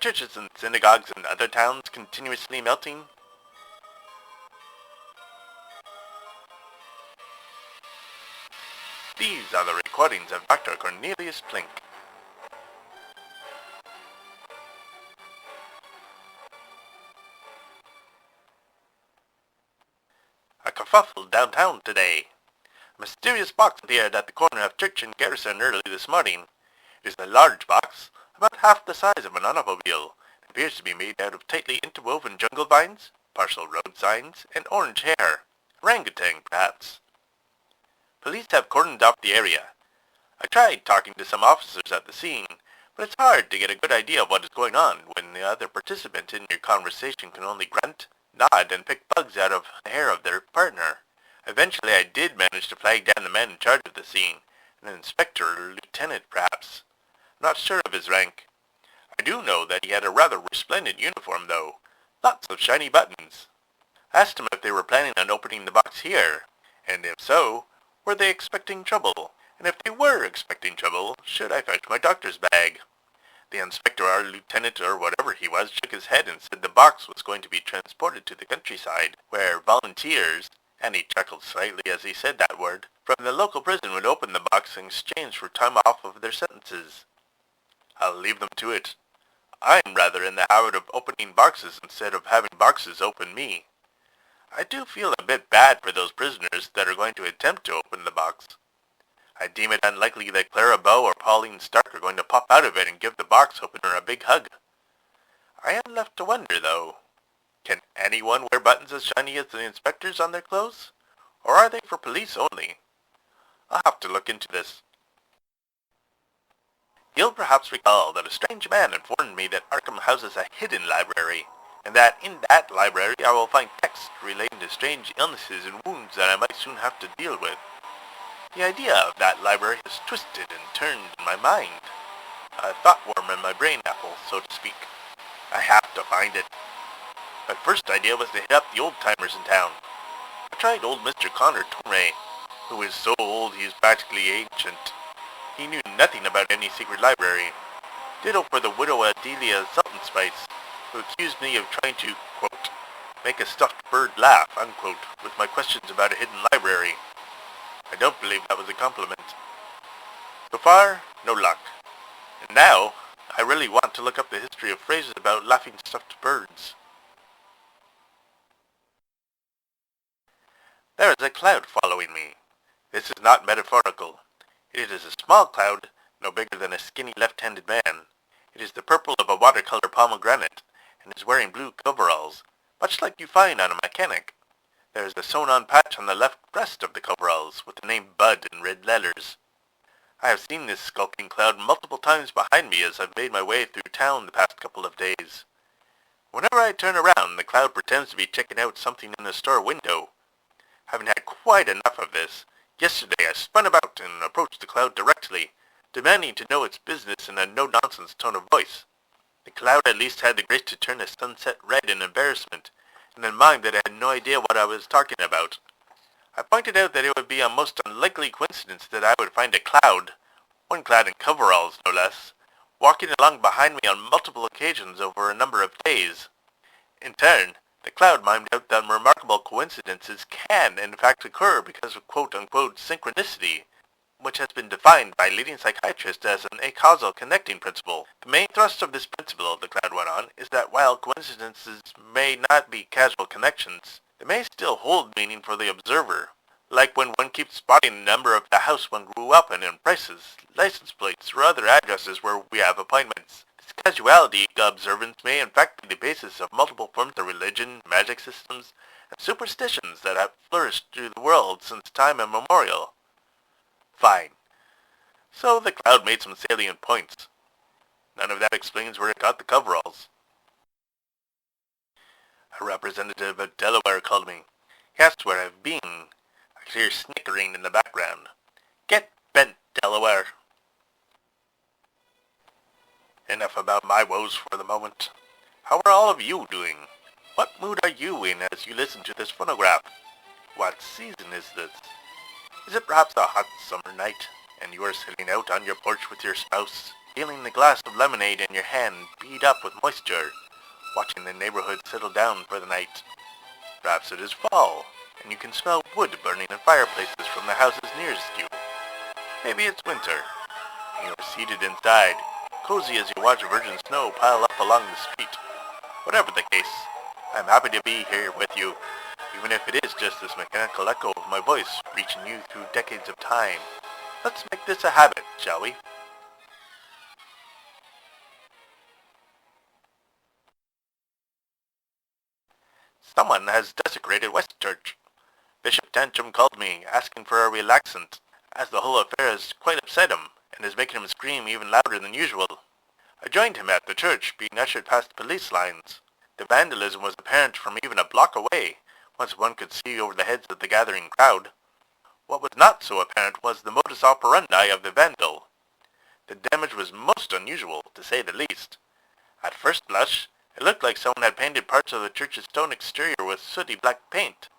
churches and synagogues in other towns continuously melting? These are the recordings of Dr. Cornelius Plink. A kerfuffle downtown today. A mysterious box appeared at the corner of Church and Garrison early this morning. It is a large box, about half the size of an automobile. It appears to be made out of tightly interwoven jungle vines, partial road signs, and orange hair. Orangutan, perhaps. Police have cordoned off the area. I tried talking to some officers at the scene, but it's hard to get a good idea of what is going on when the other participant in your conversation can only grunt, nod, and pick bugs out of the hair of their partner. Eventually I did manage to flag down the man in charge of the scene, an inspector or lieutenant perhaps. I'm not sure of his rank. I do know that he had a rather resplendent uniform though, lots of shiny buttons. I asked him if they were planning on opening the box here, and if so, were they expecting trouble? And if they were expecting trouble, should I fetch my doctor's bag? The inspector or lieutenant or whatever he was shook his head and said the box was going to be transported to the countryside, where volunteers, and he chuckled slightly as he said that word, from the local prison would open the box in exchange for time off of their sentences. I'll leave them to it. I'm rather in the habit of opening boxes instead of having boxes open me. I do feel a bit bad for those prisoners that are going to attempt to open the box. I deem it unlikely that Clara Bow or Pauline Stark are going to pop out of it and give the box opener a big hug. I am left to wonder, though, can anyone wear buttons as shiny as the inspectors on their clothes? Or are they for police only? I'll have to look into this. You'll perhaps recall that a strange man informed me that Arkham houses a hidden library, and that in that library I will find texts relating to strange illnesses and wounds that I might soon have to deal with. The idea of that library has twisted and turned in my mind. A thought-worm in my brain apple, so to speak. I have to find it. My first idea was to hit up the old-timers in town. I tried old Mr. Connor Torrey, who is so old he is practically ancient. He knew nothing about any secret library. Ditto for the widow Adelia Sultanspice, who accused me of trying to, quote, make a stuffed bird laugh, unquote, with my questions about a hidden library. I don't believe that was a compliment. So far, no luck. And now, I really want to look up the history of phrases about laughing stuffed birds. There is a cloud following me. This is not metaphorical. It is a small cloud, no bigger than a skinny left-handed man. It is the purple of a watercolor pomegranate, and is wearing blue coveralls, much like you find on a mechanic. There is a sewn-on patch on the left breast of the coveralls, with the name Bud in red letters. I have seen this skulking cloud multiple times behind me as I've made my way through town the past couple of days. Whenever I turn around, the cloud pretends to be checking out something in the store window. Having had quite enough of this, yesterday I spun about and approached the cloud directly, demanding to know its business in a no-nonsense tone of voice. The cloud at least had the grace to turn a sunset red in embarrassment, and then mind that I had no idea what I was talking about. I pointed out that it would be a most unlikely coincidence that I would find a cloud, one clad in coveralls no less, walking along behind me on multiple occasions over a number of days. In turn, the cloud mimed out that remarkable coincidences can in fact occur because of quote-unquote synchronicity, which has been defined by leading psychiatrists as an acausal connecting principle. The main thrust of this principle, the cloud went on, is that while coincidences may not be casual connections, they may still hold meaning for the observer, like when one keeps spotting the number of the house one grew up in and prices, license plates, or other addresses where we have appointments. This casuality observance may in fact be the basis of multiple forms of religion, magic systems, and superstitions that have flourished through the world since time immemorial. Fine. So the cloud made some salient points. None of that explains where it got the coveralls. A representative of Delaware called me. He asked where I've been. I hear snickering in the background. Get bent, Delaware. Enough about my woes for the moment. How are all of you doing? What mood are you in as you listen to this phonograph? What season is this? Is it perhaps a hot summer night, and you are sitting out on your porch with your spouse, feeling the glass of lemonade in your hand bead up with moisture, watching the neighborhood settle down for the night. Perhaps it is fall, and you can smell wood burning in fireplaces from the houses nearest you. Maybe it's winter, and you are seated inside, cozy as you watch virgin snow pile up along the street. Whatever the case, I'm happy to be here with you, even if it is just this mechanical echo of my voice reaching you through decades of time. Let's make this a habit, shall we? Someone has desecrated West Church. Bishop Tantrum called me, asking for a relaxant, as the whole affair has quite upset him, and is making him scream even louder than usual. I joined him at the church, being ushered past police lines. The vandalism was apparent from even a block away, once one could see over the heads of the gathering crowd. What was not so apparent was the modus operandi of the vandal. The damage was most unusual, to say the least. At first blush, it looked like someone had painted parts of the church's stone exterior with sooty black paint.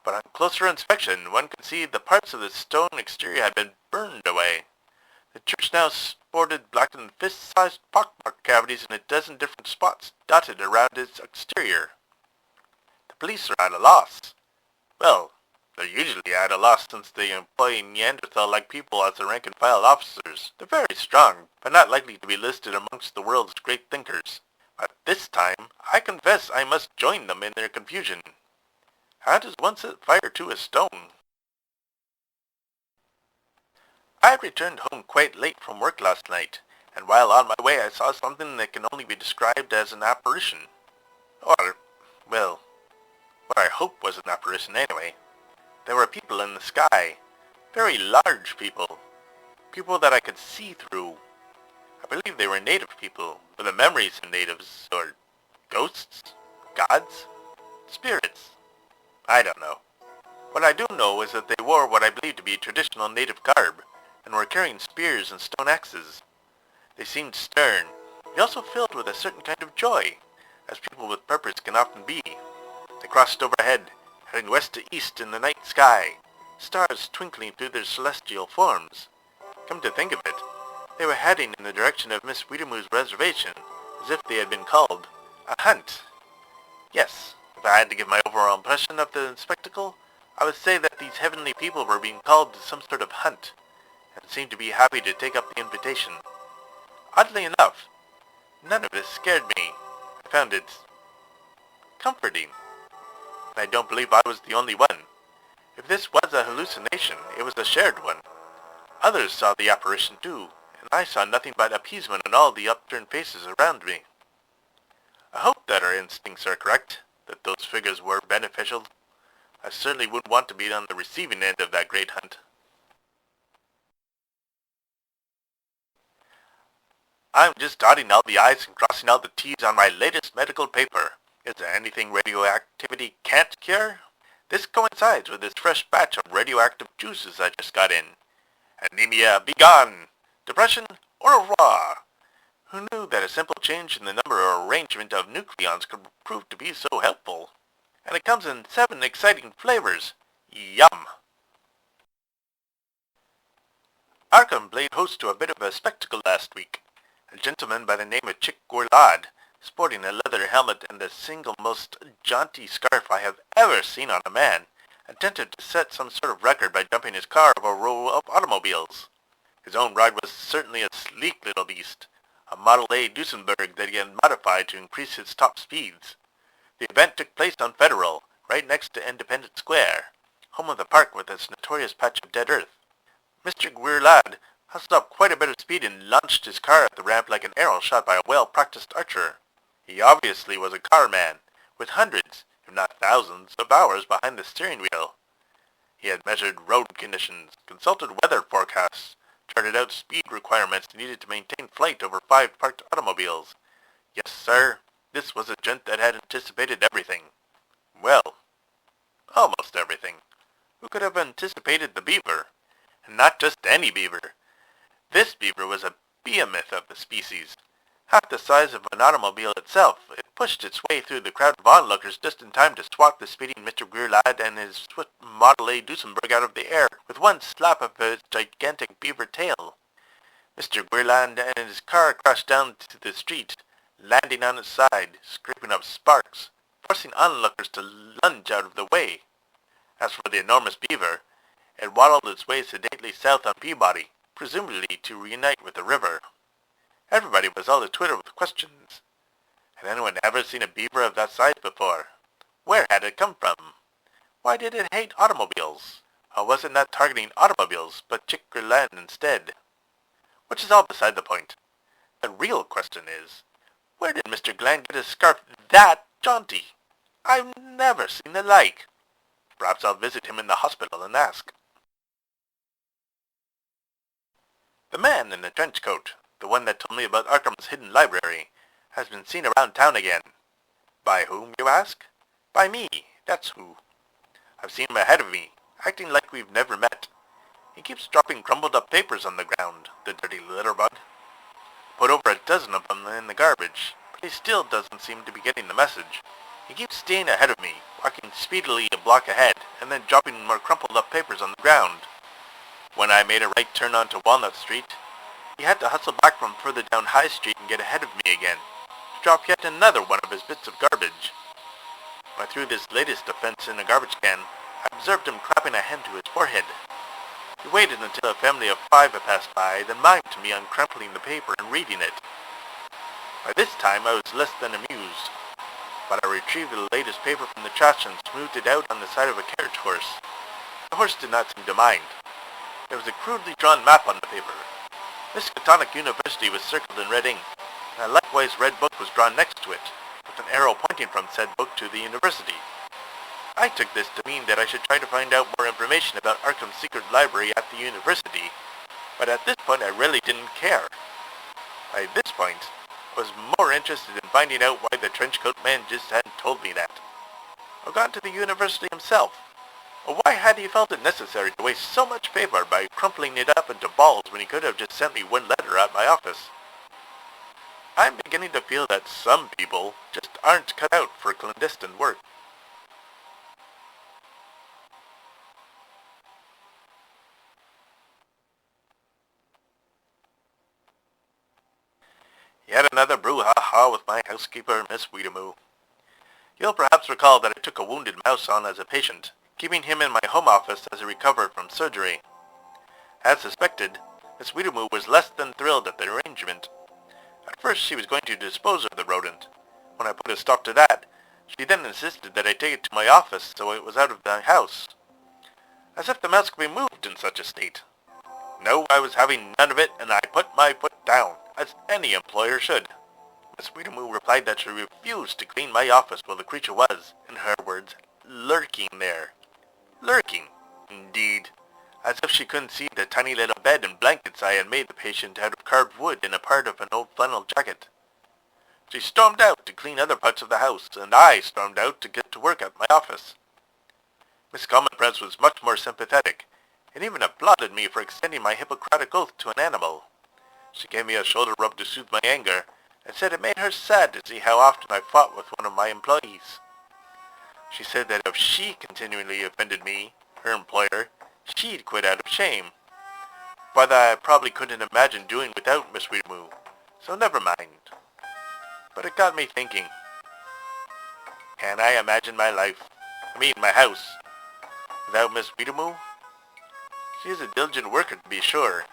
But on closer inspection, one could see the parts of the stone exterior had been burned away. The church now sported blackened fist-sized pockmark cavities in a dozen different spots dotted around its exterior. The police are at a loss. Well, they're usually at a loss since they employ Neanderthal-like people as their rank-and-file officers. They're very strong, but not likely to be listed amongst the world's great thinkers. But this time, I confess I must join them in their confusion. How does one set fire to a stone? I returned home quite late from work last night, and while on my way I saw something that can only be described as an apparition. Or, well, what I hope was an apparition anyway. There were people in the sky, very large people, people that I could see through. I believe they were native people, with the memories of natives, or ghosts, gods, spirits. I don't know. What I do know is that they wore what I believe to be traditional native garb, and were carrying spears and stone axes. They seemed stern, yet also filled with a certain kind of joy, as people with purpose can often be. They crossed overhead, heading west to east in the night sky, stars twinkling through their celestial forms. Come to think of it, they were heading in the direction of Miss Wiedemuth's reservation, as if they had been called a hunt. Yes, if I had to give my overall impression of the spectacle, I would say that these heavenly people were being called to some sort of hunt, and seemed to be happy to take up the invitation. Oddly enough, none of this scared me. I found it comforting. And I don't believe I was the only one. If this was a hallucination, it was a shared one. Others saw the apparition too, and I saw nothing but appeasement on all the upturned faces around me. I hope that our instincts are correct, that those figures were beneficial. I certainly wouldn't want to be on the receiving end of that great hunt. I'm just dotting all the I's and crossing all the T's on my latest medical paper. Is there anything radioactivity can't cure? This coincides with this fresh batch of radioactive juices I just got in. Anemia, be gone! Depression, au revoir! Who knew that a simple change in the number or arrangement of nucleons could prove to be so helpful? And it comes in 7 exciting flavors. Yum! Arkham played host to a bit of a spectacle last week. A gentleman by the name of Guerlad, sporting a leather helmet and the single most jaunty scarf I have ever seen on a man, attempted to set some sort of record by jumping his car over a row of automobiles. His own ride was certainly a sleek little beast, a Model A Duesenberg that he had modified to increase its top speeds. The event took place on Federal, right next to Independence Square, home of the park with its notorious patch of dead earth. Mr. Guerlad hustled up quite a bit of speed and launched his car at the ramp like an arrow shot by a well-practiced archer. He obviously was a car man, with hundreds, if not thousands, of hours behind the steering wheel. He had measured road conditions, consulted weather forecasts, charted out speed requirements needed to maintain flight over 5 parked automobiles. Yes, sir, this was a gent that had anticipated everything. Well, almost everything. Who could have anticipated the beaver? And not just any beaver. This beaver was a behemoth of the species. Half the size of an automobile itself, it pushed its way through the crowd of onlookers just in time to swat the speeding Mr. Guerlad and his swift Model A Duesenberg out of the air with one slap of its gigantic beaver tail. Mr. Guerlad and his car crashed down to the street, landing on its side, scraping up sparks, forcing onlookers to lunge out of the way. As for the enormous beaver, it waddled its way sedately south on Peabody, presumably to reunite with the river. Everybody was all a-twitter with questions. Had anyone ever seen a beaver of that size before? Where had it come from? Why did it hate automobiles? Or was it not targeting automobiles, but Chick-fil-A land instead? Which is all beside the point. The real question is, where did Mr. Glenn get a scarf that jaunty? I've never seen the like. Perhaps I'll visit him in the hospital and ask. The man in the trench coat, the one that told me about Arkham's hidden library, has been seen around town again. By whom, you ask? By me, that's who. I've seen him ahead of me, acting like we've never met. He keeps dropping crumpled up papers on the ground, the dirty litterbug. Put over a dozen of them in the garbage, but he still doesn't seem to be getting the message. He keeps staying ahead of me, walking speedily a block ahead, and then dropping more crumpled up papers on the ground. When I made a right turn onto Walnut Street, he had to hustle back from further down High Street and get ahead of me again, to drop yet another one of his bits of garbage. When I threw this latest offense in a garbage can, I observed him clapping a hand to his forehead. He waited until a family of 5 had passed by, then mimed to me on crumpling the paper and reading it. By this time I was less than amused, but I retrieved the latest paper from the trash and smoothed it out on the side of a carriage horse. The horse did not seem to mind. There was a crudely drawn map on the paper. Miskatonic University was circled in red ink, and a likewise red book was drawn next to it, with an arrow pointing from said book to the university. I took this to mean that I should try to find out more information about Arkham's secret library at the university, but at this point I really didn't care. By this point, I was more interested in finding out why the trenchcoat man just hadn't told me that, or gone to the university himself, or why had he felt it necessary to waste so much paper by crumpling it up into balls when he could have just sent me one letter at my office. I'm beginning to feel that some people just aren't cut out for clandestine work. Yet another brouhaha with my housekeeper, Miss Weedamoo. You'll perhaps recall that I took a wounded mouse on as a patient, keeping him in my home office as he recovered from surgery. As suspected, Miss Weedamoo was less than thrilled at the arrangement. At first she was going to dispose of the rodent. When I put a stop to that, she then insisted that I take it to my office so it was out of the house. As if the mouse could be moved in such a state. No, I was having none of it, and I put my foot down, as any employer should. Miss Weedamoo replied that she refused to clean my office while the creature was, in her words, lurking there. Lurking, indeed. As if she couldn't see the tiny little bed and blankets I had made the patient out of carved wood and a part of an old flannel jacket. She stormed out to clean other parts of the house, and I stormed out to get to work at my office. Miss Commonpress was much more sympathetic, and even applauded me for extending my Hippocratic oath to an animal. She gave me a shoulder rub to soothe my anger, and said it made her sad to see how often I fought with one of my employees. She said that if she continually offended me, her employer, she'd quit out of shame. But I probably couldn't imagine doing without Miss Weedamoo, so never mind. But it got me thinking. Can I imagine my life, my house, without Miss Weedamoo? She is a diligent worker, to be sure,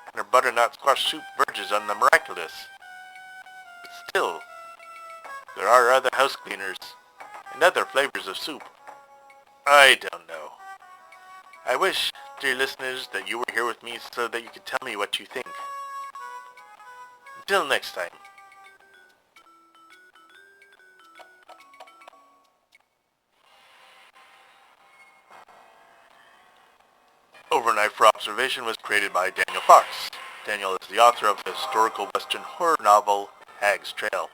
and her butternut squash soup verges on the miraculous. But still, there are other house cleaners, and other flavors of soup. I don't know. I wish, dear listeners, that you were here with me so that you could tell me what you think. Until next time. Overnight for Observation was created by Daniel Fox. Daniel is the author of the historical Western horror novel, Hag's Trail.